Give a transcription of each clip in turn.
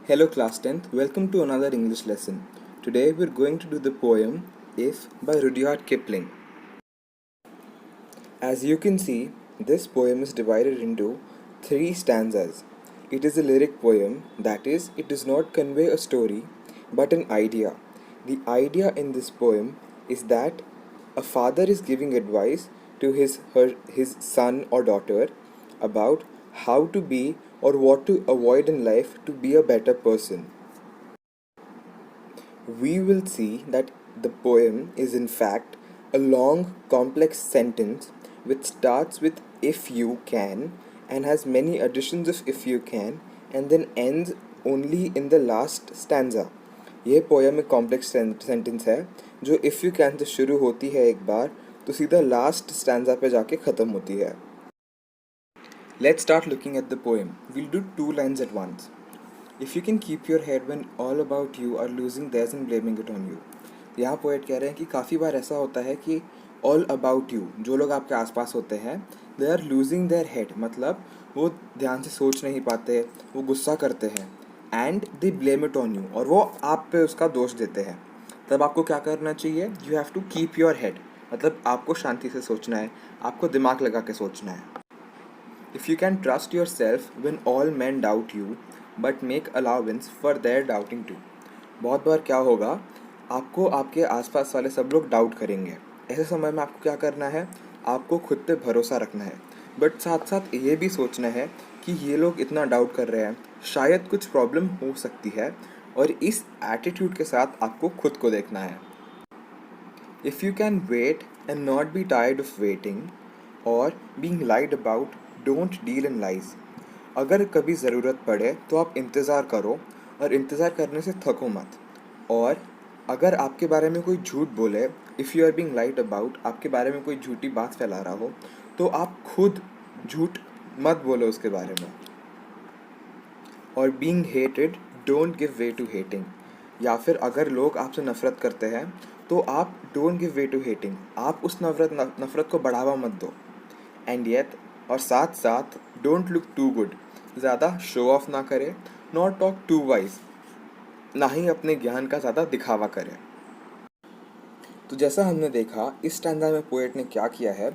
Hello class 10th, welcome to another English lesson. Today we're going to do the poem If by Rudyard Kipling. As you can see, this poem is divided into 3 stanzas. It is a lyric poem, that is, it does not convey a story but an idea. The idea in this poem is that a father is giving advice to his son or daughter about how to be or what to avoid in life to be a better person. We will see that the poem is in fact a long, complex sentence which starts with if you can and has many additions of if you can and then ends only in the last stanza. ये poem एक complex sentence है जो if you can say शुरू होती है एक बार तो सीधा लास्ट स्टैंजा पे जाके ख़त्म होती है. Let's start looking at the poem. We'll do 2 lines at once. If you can keep your head when all about you are losing theirs and blaming it on you. यहाँ poet कह रहे हैं कि काफ़ी बार ऐसा होता है कि ऑल अबाउट यू, जो लोग आपके आसपास होते हैं, they are losing their head, मतलब वो ध्यान से सोच नहीं पाते, वो गुस्सा करते हैं, and they blame it on you, और वो आप पे उसका दोष देते हैं. तब आपको क्या करना चाहिए? You have to keep your head, मतलब आपको शांति से सोचना है, आपको दिमाग लगा के सोचना है. If you can trust yourself when all men doubt you but make allowance for their doubting too. बहुत बार क्या होगा, आपको आपके आसपास वाले सब लोग डाउट करेंगे. ऐसे समय में आपको क्या करना है? आपको खुद पे भरोसा रखना है, बट साथ साथ ये भी सोचना है कि ये लोग इतना डाउट कर रहे हैं, शायद कुछ प्रॉब्लम हो सकती है, और इस एटीट्यूड के साथ आपको खुद को देखना है. If you can wait and not be tired of waiting और being lied about, don't deal in lies. अगर कभी ज़रूरत पड़े तो आप इंतज़ार करो और इंतज़ार करने से थको मत. और अगर आपके बारे में कोई झूठ बोले, if you are being lied about, आपके बारे में कोई झूठी बात फैला रहा हो, तो आप खुद झूठ मत बोलो उसके बारे में. और being hated, don't give way to hating. या फिर अगर लोग आपसे नफ़रत करते हैं तो आप don't give way to hating, आप उस नफ़रत को बढ़ावा मत दो. एंड येट, और साथ साथ डोंट लुक टू गुड, ज़्यादा शो ऑफ ना करे, नॉट टॉक टू वाइज, ना ही अपने ज्ञान का ज़्यादा दिखावा करे. तो जैसा हमने देखा, इस स्टैंजा में पोएट ने क्या किया है,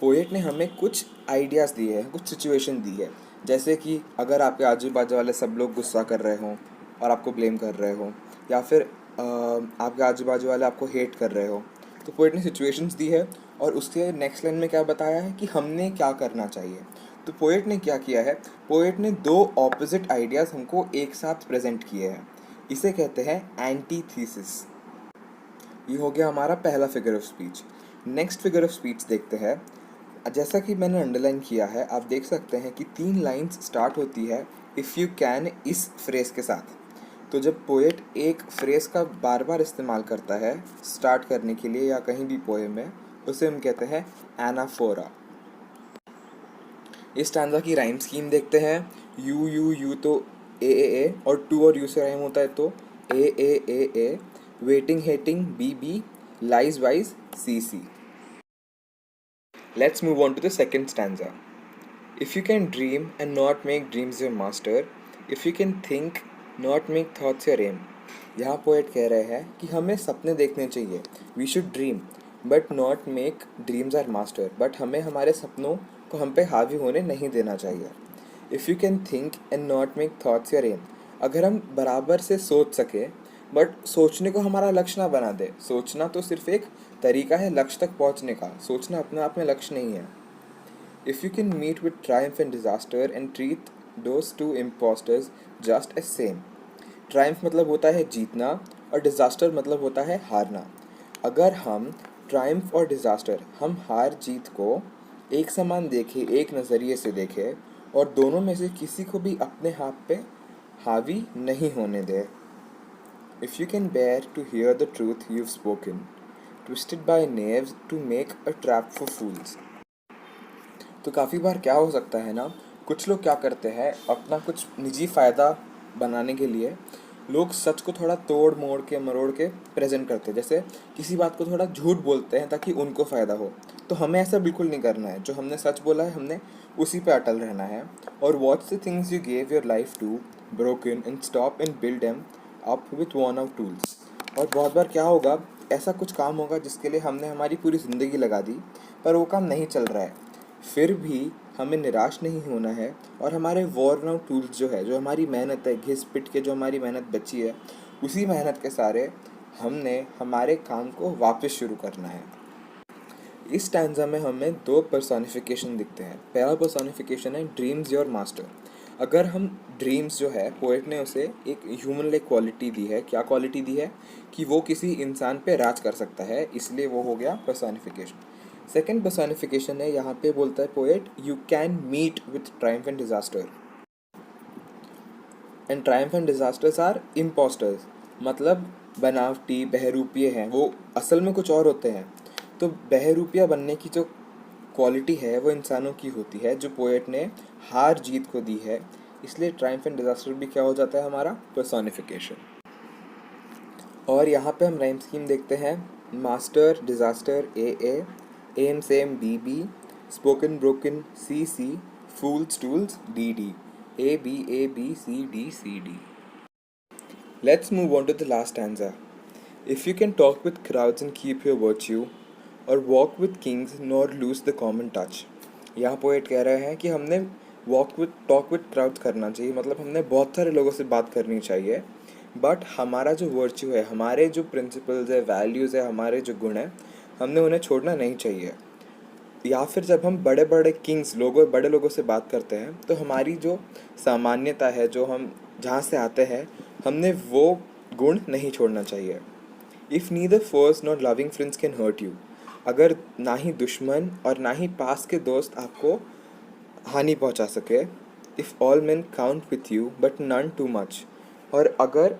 पोएट ने हमें कुछ आइडियाज़ दिए हैं, कुछ सिचुएशन दी है. जैसे कि अगर आपके आजू बाजू वाले सब लोग गुस्सा कर रहे हों और आपको ब्लेम कर रहे हो, या फिर आपके आजू बाजू वाले आपको हेट कर रहे हो, तो पोएट ने सिचुएशंस दी है और उसके नेक्स्ट लाइन में क्या बताया है कि हमने क्या करना चाहिए. तो पोएट ने क्या किया है, पोएट ने 2 ऑपोजिट आइडियाज़ हमको एक साथ प्रेजेंट किए हैं. इसे कहते हैं एंटीथीसिस. ये हो गया हमारा पहला figure of speech. Next figure of speech देखते हैं. जैसा कि मैंने अंडरलाइन किया है, आप देख सकते हैं कि 3 लाइन्स स्टार्ट होती है इफ़ यू कैन इस फ्रेज़ के साथ. तो जब पोएट एक फ्रेज़ का बार बार इस्तेमाल करता है स्टार्ट करने के लिए या कहीं भी पोएम में, उसे हम कहते हैं एनाफोरा. इस स्टैंजा की राइम स्कीम देखते हैं. यू तो ए और टू और यू से राइम होता है तो A, waiting hating B, lies wise C. Let's move on to the second stanza. If you can dream and not make dreams your master, if you can think, not make thoughts your aim. यहाँ poet कह रहे हैं कि हमें सपने देखने चाहिए. We should dream, but not make dreams our master. But हमें हमारे सपनों को हम पे हावी होने नहीं देना चाहिए. If you can think and not make thoughts your aim. अगर हम बराबर से सोच सके बट सोचने को हमारा लक्ष्य ना बना दे. सोचना तो सिर्फ एक तरीका है लक्ष्य तक पहुंचने का, सोचना अपने आप में लक्ष्य नहीं है. If you can meet with triumph and disaster and treat those 2 impostors just as same. Triumph मतलब होता है जीतना और डिज़ास्टर मतलब होता है हारना. अगर हम ट्रायम्फ और डिज़ास्टर, हम हार जीत को एक समान देखें, एक नज़रिए से देखें, और दोनों में से किसी को भी अपने हाथ पे हावी नहीं होने दें. If you can bear to hear the truth you've spoken, twisted by knaves to make a trap for fools. तो काफ़ी बार क्या हो सकता है ना, कुछ लोग क्या करते हैं, अपना कुछ निजी फ़ायदा बनाने के लिए लोग सच को थोड़ा तोड़ मोड़ के मरोड़ के प्रेजेंट करते हैं. जैसे किसी बात को थोड़ा झूठ बोलते हैं ताकि उनको फ़ायदा हो. तो हमें ऐसा बिल्कुल नहीं करना है. जो हमने सच बोला है हमने उसी पे अटल रहना है. और watch the things you gave your life to, broken and stop and build them up with worn out tools. और बहुत बार क्या होगा, ऐसा कुछ काम होगा जिसके लिए हमने हमारी पूरी ज़िंदगी लगा दी, पर वो काम नहीं चल रहा है. फिर भी हमें निराश नहीं होना है और हमारे worn out टूल्स जो है, जो हमारी मेहनत है, घिस पिट के जो हमारी मेहनत बची है, उसी मेहनत के सारे हमने हमारे काम को वापस शुरू करना है. इस स्टैंजा में हमें दो पर्सोनिफिकेशन दिखते हैं. पहला पर्सोनिफिकेशन है ड्रीम्स योर मास्टर. अगर हम ड्रीम्स जो है, पोएट ने उसे एक ह्यूमन लाइक क्वालिटी दी है. क्या क्वालिटी दी है? कि वो किसी इंसान पे राज कर सकता है, इसलिए वो हो गया पर्सोनिफिकेशन. सेकेंड पर्सोनिफिकेशन है, यहाँ पे बोलता है poet, you can meet with triumph and disaster. And triumph and disasters are impostors. मतलब बनावटी बहरूपिये हैं, वो असल में कुछ और होते हैं. तो बहरूपिया बनने की जो क्वालिटी है वो इंसानों की होती है, जो पोएट ने हार जीत को दी है. इसलिए ट्रायम्फ एंड डिजास्टर भी क्या हो जाता है, हमारा पर्सोनिफिकेशन. और यहाँ पे हम राइम स्कीम देखते हैं. Master disaster A, aim same B, spoken broken C, fools tools D, A B C D. Let's move on to the last stanza. If you can talk with crowds and keep your virtue, or walk with kings nor lose the common touch. यहाँ poet कह रहे हैं कि हमने talk with crowds करना चाहिए, मतलब हमने बहुत सारे लोगों से बात करनी चाहिए, बट हमारा जो वर्च्यू है, हमारे जो प्रिंसिपल्स है, वैल्यूज़ है, हमारे जो गुण है, हमने उन्हें छोड़ना नहीं चाहिए. या फिर जब हम बड़े बड़े किंग्स लोगों, बड़े लोगों से बात करते हैं, तो हमारी जो सामान्यता है, जो हम जहाँ से आते हैं, हमने वो गुण नहीं छोड़ना चाहिए. If neither foes nor loving friends can hurt you. अगर ना ही दुश्मन और ना ही पास के दोस्त आपको हानि पहुंचा सके. If all men count with you but none too much. और अगर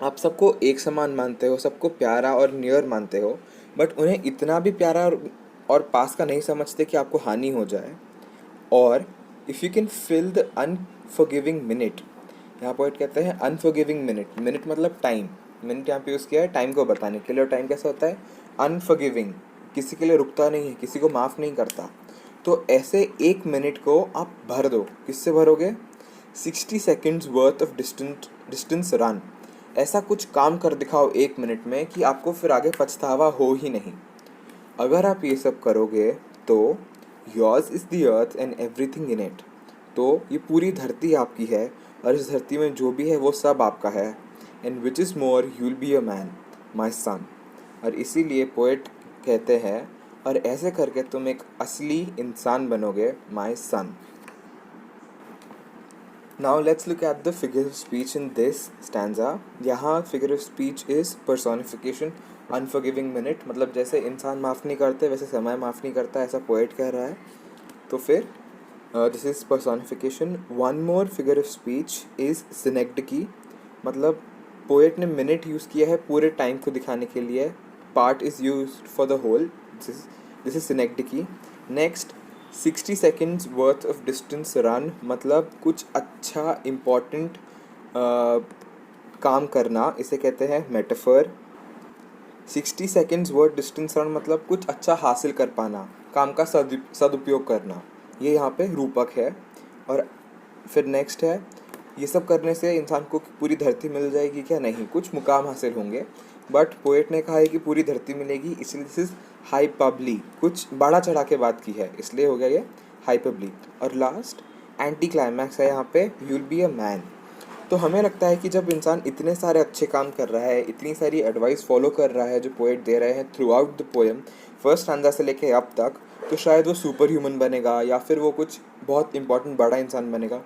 आप सबको एक समान मानते हो, सबको प्यारा और नियर मानते हो, बट उन्हें इतना भी प्यारा और पास का नहीं समझते कि आपको हानि हो जाए. और if you can fill the unforgiving minute. यहाँ पोएट कहते हैं अनफॉरगिविंग मिनट. मिनट मतलब टाइम. मिनट यहाँ पे यूज़ किया है टाइम को बताने के लिए. और टाइम कैसा होता है? अनफॉरगिविंग. किसी के लिए रुकता नहीं है, किसी को माफ़ नहीं करता. तो ऐसे एक मिनट को आप भर दो. किससे भरोगे? 60 seconds worth of distance run. ऐसा कुछ काम कर दिखाओ एक मिनट में कि आपको फिर आगे पछतावा हो ही नहीं. अगर आप ये सब करोगे तो yours is the earth and everything in it. तो ये पूरी धरती आपकी है और इस धरती में जो भी है वो सब आपका है. And which is more you will be a man my son. और इसीलिए पोएट कहते हैं, और ऐसे करके तुम एक असली इंसान बनोगे, my son. Now let's look at the figure of speech in this stanza. यहाँ figure of speech is personification unforgiving minute. मतलब जैसे इंसान माफ़ नहीं करते वैसे समय माफ़ नहीं करता, ऐसा पोएट कह रहा है. तो फिर this is personification. One more figure of speech is synecdoche. मतलब पोएट ने मिनट यूज़ किया है पूरे टाइम को दिखाने के लिए. Part is use for the whole. This is synecdoche. Next 60 seconds worth of distance run. मतलब कुछ अच्छा इम्पॉर्टेंट काम करना, इसे कहते हैं metaphor. 60 seconds worth distance run मतलब कुछ अच्छा हासिल कर पाना, काम का सदुपयोग करना. ये यहाँ पे रूपक है. और फिर नेक्स्ट है, ये सब करने से इंसान को पूरी धरती मिल जाएगी क्या? नहीं, कुछ मुकाम हासिल होंगे, बट पोएट ने कहा है कि पूरी धरती मिलेगी, इसलिए दिस इज़ हाइपरबली. कुछ बड़ा चढ़ा के बात की है, इसलिए हो गया ये हाइपरबली. और लास्ट एंटी क्लाइमैक्स है यहाँ पे, you will be a man. तो हमें लगता है कि जब इंसान इतने सारे अच्छे काम कर रहा है, इतनी सारी एडवाइस फॉलो कर रहा है जो पोएट दे रहे हैं through out the poem, first stanza से लेके अब तक, तो शायद वो सुपर ह्यूमन बनेगा या फिर वो कुछ बहुत इंपॉर्टेंट बड़ा इंसान बनेगा.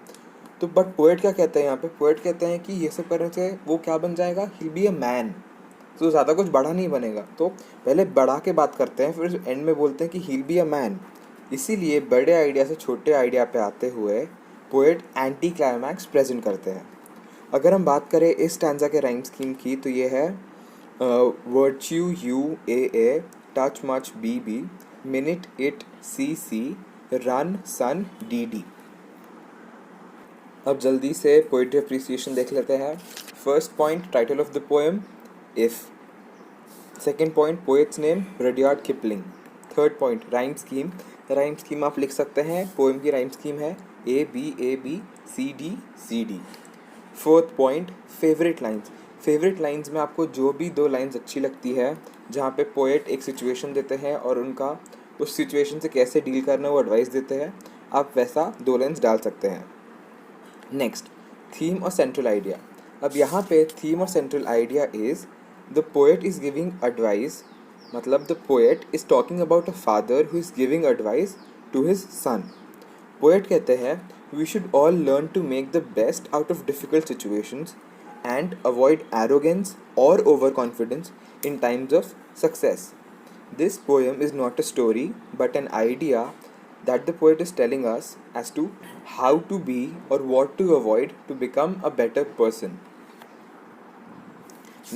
तो बट पोएट क्या कहते हैं यहाँ पे? पोएट कहते हैं कि ये सब करने से वो क्या बन जाएगा? He will be a man. तो ज़्यादा कुछ बड़ा नहीं बनेगा. तो पहले बढ़ा के बात करते हैं, फिर एंड में बोलते हैं कि he will be a man. इसीलिए बड़े आइडिया से छोटे आइडिया पे आते हुए पोएट एंटी क्लाइमैक्स प्रेजेंट करते हैं. अगर हम बात करें इस स्टैंजा के राइम स्कीम की, तो ये है virtue you A, touch much B, minute it C, run son D. अब जल्दी से पोएट्री अप्रिसिएशन देख लेते हैं. First point, title of the poem if. Second point, poet's name Rudyard Kipling. Third point, rhyme scheme. Rhyme scheme आप लिख सकते हैं, पोएम की राइम स्कीम है A B C D. Fourth point, favourite lines. Favourite lines में आपको जो भी 2 लाइंस अच्छी लगती है, जहाँ पे पोएट एक सिचुएशन देते हैं और उनका उस सिचुएशन से कैसे डील करना वो एडवाइस देते हैं, आप वैसा 2 लाइंस डाल सकते हैं। नेक्स्ट, थीम और सेंट्रल आइडिया। अब यहाँ पे थीम और central idea is the poet is giving advice, मतलब the poet is talking about a father who is giving advice to his son. Poet कहते हैं we should all learn to make the best out of difficult situations and avoid arrogance or overconfidence in times of success. This poem is not a story but an idea that the poet is telling us as to how to be or what to avoid to become a better person.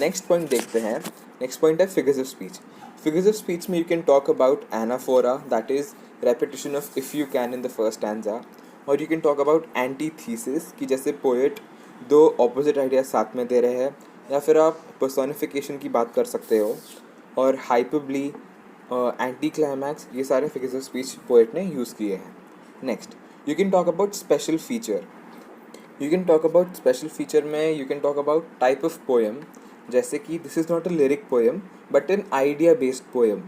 Next point देखते हैं. Next point है figures of speech. Figures of speech में you can talk about anaphora, that is repetition of if you can in the first stanza, और you can talk about antithesis कि जैसे poet 2 opposite ideas साथ में दे रहे हैं, या फिर आप पर्सोनिफिकेशन की बात कर सकते हो, और हाइपरबली, एंटी क्लाइमैक्स, ये सारे फिगर्स ऑफ स्पीच पोएट ने यूज़ किए हैं. Next, you can talk about special feature. You can talk about special feature में you can talk about type of poem, जैसे कि this is not a lyric poem but an idea based poem.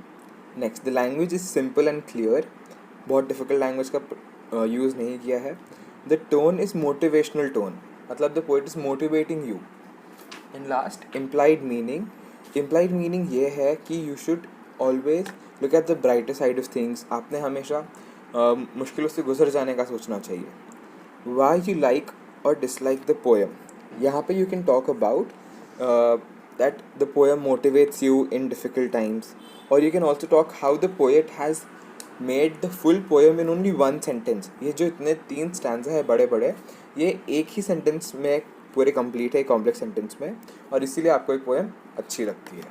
Next, the language is simple and clear, बहुत difficult language का use नहीं किया है. The tone is motivational tone, मतलब the poet is motivating you. And last, implied meaning. Implied meaning ये है कि you should always look at the brighter side of things. आपने हमेशा मुश्किलों से गुजर जाने का सोचना चाहिए. वाई यू लाइक और डिसलाइक द पोएम. यहाँ पे you can talk about that the poem motivates you in difficult times, और you can also talk how the poet has made the full poem in only 1 sentence. ये जो इतने 3 stanza है बड़े बड़े, ये एक ही सेंटेंस में पूरे कंप्लीट है, कॉम्प्लेक्स सेंटेंस में, और इसीलिए आपको एक पोएम अच्छी लगती है.